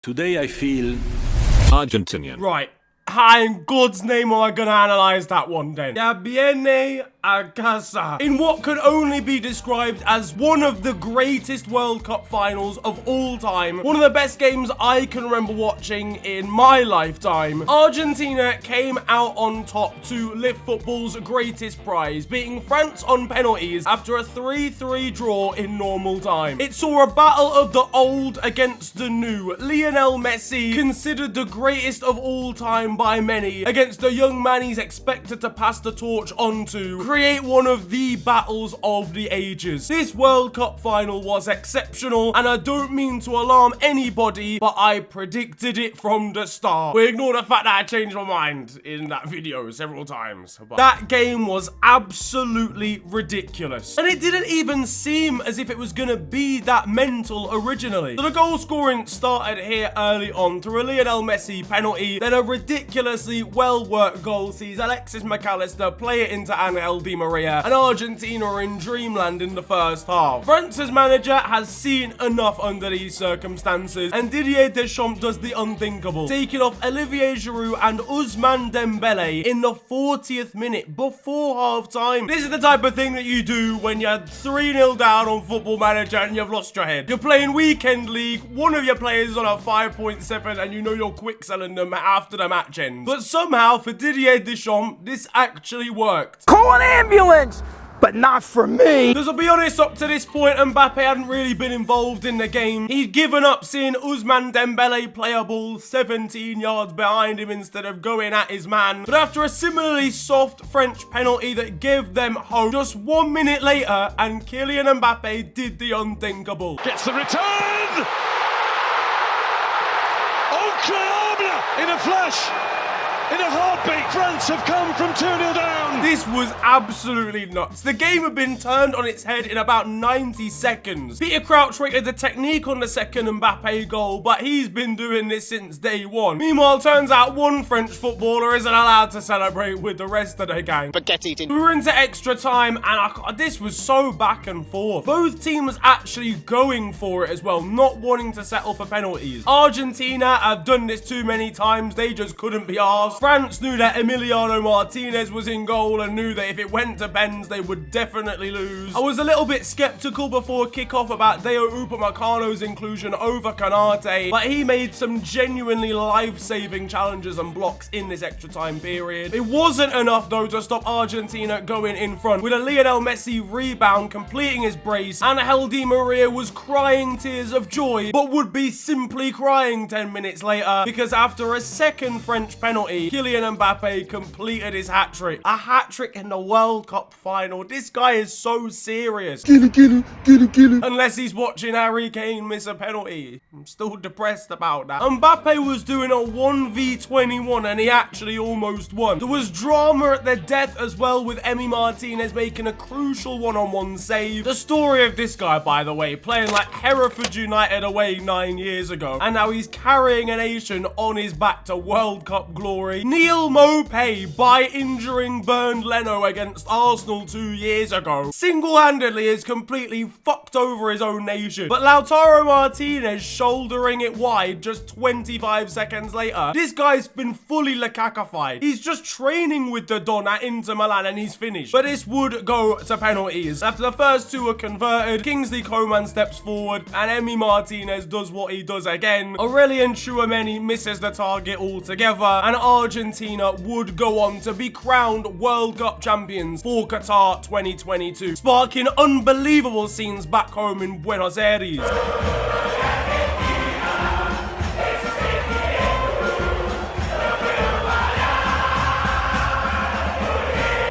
Today I feel Argentinian. Right. How in God's name am I gonna analyze that one then? Ya viene a casa. In what can only be described as one of the greatest World Cup finals of all time. One of the best games I can remember watching in my lifetime. Argentina came out on top to lift football's greatest prize, beating France on penalties after a 3-3 draw in normal time. It saw a battle of the old against the new. Lionel Messi, considered the greatest of all time by many, against the young man he's expected to pass the torch on to, create one of the battles of the ages. This World Cup final was exceptional, and I don't mean to alarm anybody, but I predicted it from the start. We ignore the fact that I changed my mind in that video several times, but that game was absolutely ridiculous. And it didn't even seem as if it was gonna be that mental originally. So the goal scoring started here early on through a Lionel Messi penalty, then a ridiculously well-worked goal sees Alexis McAllister play it into Angel Di Maria, and Argentina are in dreamland in the first half. France's manager has seen enough under these circumstances, and Didier Deschamps does the unthinkable, taking off Olivier Giroud and Ousmane Dembele in the 40th minute before half-time. This is the type of thing that you do when you're 3-0 down on Football Manager and you've lost your head. You're playing Weekend League, one of your players is on a 5.7 and you know you're quick selling them after the match ends. But somehow, for Didier Deschamps, this actually worked. Call an ambulance! But not for me. Because I'll be honest, up to this point, Mbappe hadn't really been involved in the game. He'd given up seeing Ousmane Dembele play a ball 17 yards behind him instead of going at his man. But after a similarly soft French penalty that gave them hope, just 1 minute later, and Kylian Mbappe did the unthinkable. Gets the return! Incroyable! In a flash! In a heartbeat, France have come from 2-0 down. This was absolutely nuts. The game had been turned on its head in about 90 seconds. Peter Crouch rated the technique on the second Mbappe goal, but he's been doing this since day one. Meanwhile, turns out one French footballer isn't allowed to celebrate with the rest of the gang. Baguette eating. We were into extra time, and this was so back and forth. Both teams actually going for it as well, not wanting to settle for penalties. Argentina have done this too many times. They just couldn't be arsed. France knew that Emiliano Martinez was in goal and knew that if it went to pens, they would definitely lose. I was a little bit skeptical before kickoff about Deo Upamecano's inclusion over Canate, but he made some genuinely life-saving challenges and blocks in this extra time period. It wasn't enough though to stop Argentina going in front, with a Lionel Messi rebound completing his brace. Angel Di Maria was crying tears of joy, but would be simply crying 10 minutes later, because after a second French penalty, Kylian Mbappe completed his hat-trick. A hat-trick in the World Cup final. This guy is so serious. Get him. Unless he's watching Harry Kane miss a penalty. I'm still depressed about that. Mbappe was doing a 1v21 and he actually almost won. There was drama at the death as well, with Emi Martinez making a crucial one-on-one save. The story of this guy, by the way, playing like Hereford United away 9 years ago, and now he's carrying a nation on his back to World Cup glory. Neil Maupay, by injuring Bernd Leno against Arsenal 2 years ago, single-handedly has completely fucked over his own nation. But Lautaro Martinez shouldering it wide just 25 seconds later. This guy's been fully Lukakufied. He's just training with the Don at Inter Milan and he's finished. But this would go to penalties. After the first two are converted, Kingsley Coman steps forward and Emi Martinez does what he does again. Aurelien Tchouameni misses the target altogether, and Argentina would go on to be crowned World Cup champions for Qatar 2022, sparking unbelievable scenes back home in Buenos Aires.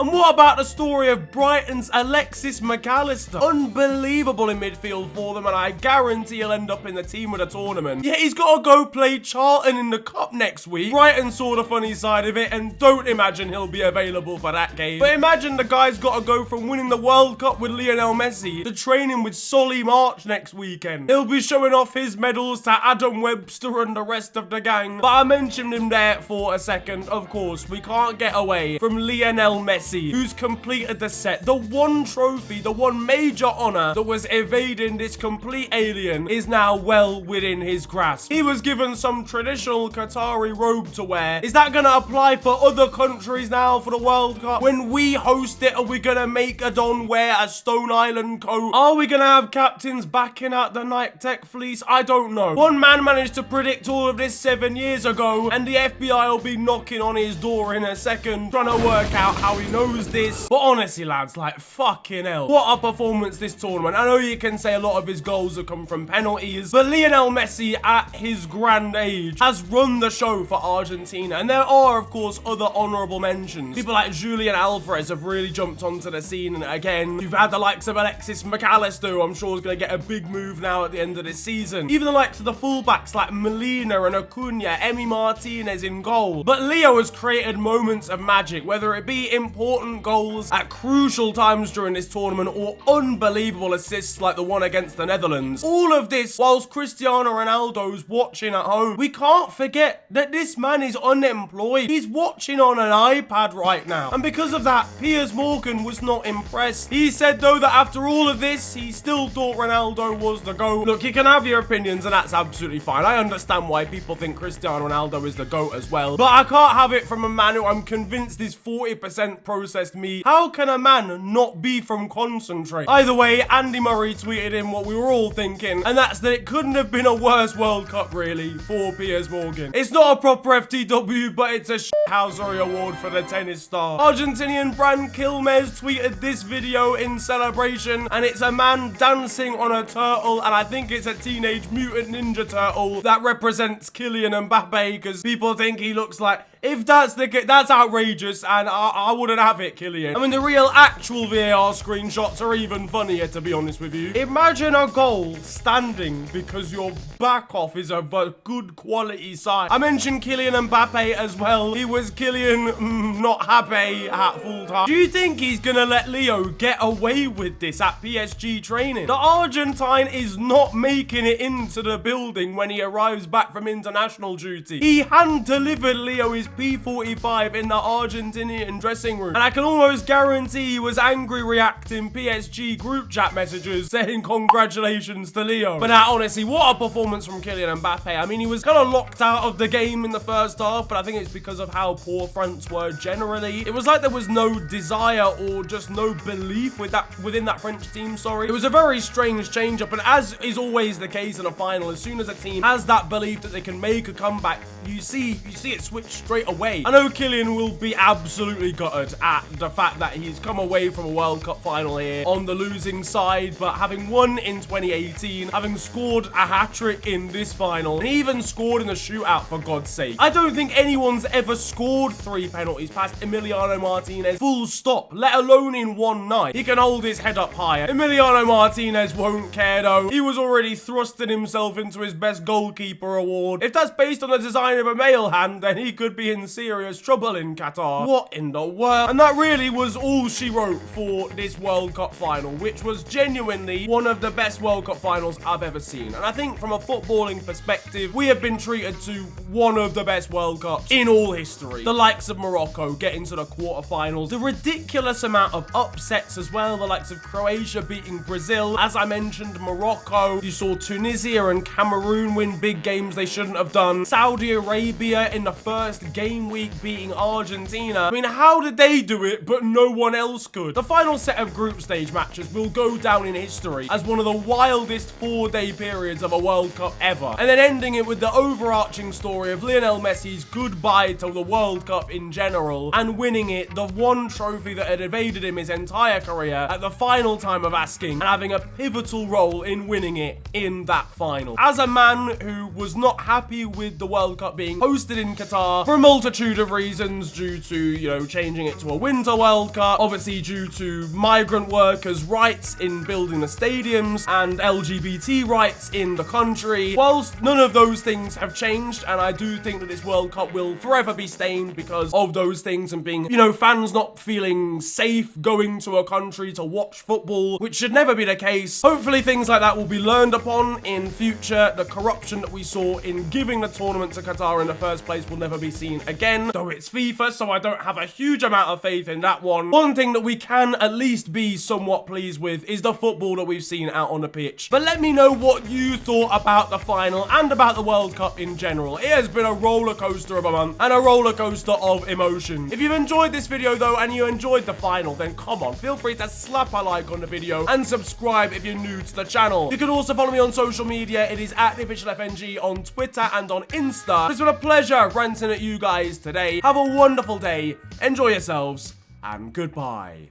What about the story of Brighton's Alexis McAllister? Unbelievable in midfield for them, and I guarantee he'll end up in the team of the tournament. Yeah, he's got to go play Charlton in the Cup next week. Brighton saw the funny side of it, and don't imagine he'll be available for that game. But imagine the guy's got to go from winning the World Cup with Lionel Messi to training with Solly March next weekend. He'll be showing off his medals to Adam Webster and the rest of the gang. But I mentioned him there for a second. Of course, we can't get away from Lionel Messi, who who's completed the set. The one trophy, the one major honor that was evading this complete alien is now well within his grasp. He was given some traditional Qatari robe to wear. Is that going to apply for other countries now for the World Cup? When we host it, are we going to make a Don wear a Stone Island coat? Are we going to have captains backing out the Nike Tech fleece? I don't know. One man managed to predict all of this 7 years ago, and the FBI will be knocking on his door in a second, trying to work out how he knows this. But honestly, lads, like, fucking hell. What a performance this tournament. I know you can say a lot of his goals have come from penalties, but Lionel Messi, at his grand age, has run the show for Argentina. And there are, of course, other honourable mentions. People like Julian Alvarez have really jumped onto the scene. And again, you've had the likes of Alexis McAllister, who I'm sure is going to get a big move now at the end of this season. Even the likes of the fullbacks like Molina and Acuna, Emi Martinez in goal. But Leo has created moments of magic, whether it be important goals at crucial times during this tournament or unbelievable assists like the one against the Netherlands. All of this whilst Cristiano Ronaldo's watching at home. We can't forget that this man is unemployed. He's watching on an iPad right now. And because of that, Piers Morgan was not impressed. He said, though, that after all of this, he still thought Ronaldo was the GOAT. Look, you can have your opinions, and that's absolutely fine. I understand why people think Cristiano Ronaldo is the GOAT as well. But I can't have it from a man who I'm convinced is 40% processed meat. How can a man not be from concentrate? Either way, Andy Murray tweeted in what we were all thinking, and that's that it couldn't have been a worse World Cup, really, for Piers Morgan. It's not a proper FTW, but it's a shithousery award for the tennis star. Argentinian brand Quilmes tweeted this video in celebration, and it's a man dancing on a turtle, and I think it's a Teenage Mutant Ninja Turtle that represents Kylian Mbappe, because people think he looks like... If that's the case, that's outrageous, and I wouldn't have it, Kylian. I mean, the real actual VAR screenshots are even funnier, to be honest with you. Imagine a goal standing because your back off is of a good quality side. I mentioned Kylian Mbappe as well. He was Kylian, not happy at full time. Do you think he's gonna let Leo get away with this at PSG training? The Argentine is not making it into the building when he arrives back from international duty. He hand-delivered Leo his P45 in the Argentinian dressing room. And I can almost guarantee he was angry reacting PSG group chat messages saying congratulations to Leo. But now, honestly, what a performance from Kylian Mbappe. I mean, he was kind of locked out of the game in the first half, but I think it's because of how poor France were generally. It was like there was no desire or just no belief within that French team, sorry. It was a very strange change-up, and as is always the case in a final, as soon as a team has that belief that they can make a comeback, you see it switch straight away. I know Kylian will be absolutely gutted at the fact that he's come away from a World Cup final here on the losing side, but having won in 2018, having scored a hat-trick in this final, and even scored in the shootout, for God's sake. I don't think anyone's ever scored 3 penalties past Emiliano Martinez, full stop, let alone in one night. He can hold his head up higher. Emiliano Martinez won't care though. He was already thrusting himself into his best goalkeeper award. If that's based on the design of a male hand, then he could be in serious trouble in Qatar. What in the world? And that really was all she wrote for this World Cup final, which was genuinely one of the best World Cup finals I've ever seen. And I think from a footballing perspective, we have been treated to one of the best World Cups in all history. The likes of Morocco getting to the quarterfinals, the ridiculous amount of upsets as well, the likes of Croatia beating Brazil. As I mentioned, Morocco, you saw Tunisia and Cameroon win big games they shouldn't have done. Saudi Arabia in the first game week beating Argentina. I mean, how did they do it but no one else could? The final set of group stage matches will go down in history as one of the wildest 4-day periods of a World Cup ever. And then ending it with the overarching story of Lionel Messi's goodbye to the World Cup in general and winning it, the one trophy that had evaded him his entire career, at the final time of asking, and having a pivotal role in winning it in that final. As a man who was not happy with the World Cup being hosted in Qatar for a multitude of reasons, due to, you know, changing it to a winter World Cup, obviously due to migrant workers' rights in building the stadiums and LGBT rights in the country, whilst none of those things have changed, and I do think that this World Cup will forever be stained because of those things and being, you know, fans not feeling safe going to a country to watch football, which should never be the case. Hopefully things like that will be learned upon in future. The corruption that we saw in giving the tournament to Qatar in the first place will never be seen happening again, though it's FIFA, so I don't have a huge amount of faith in that one. One thing that we can at least be somewhat pleased with is the football that we've seen out on the pitch. But let me know what you thought about the final and about the World Cup in general. It has been a roller coaster of a month and a roller coaster of emotion. If you've enjoyed this video though and you enjoyed the final, then come on, feel free to slap a like on the video and subscribe if you're new to the channel. You can also follow me on social media. It is at @theofficialfng on Twitter and on Insta. It's been a pleasure ranting at you guys today. Have a wonderful day, enjoy yourselves, and goodbye.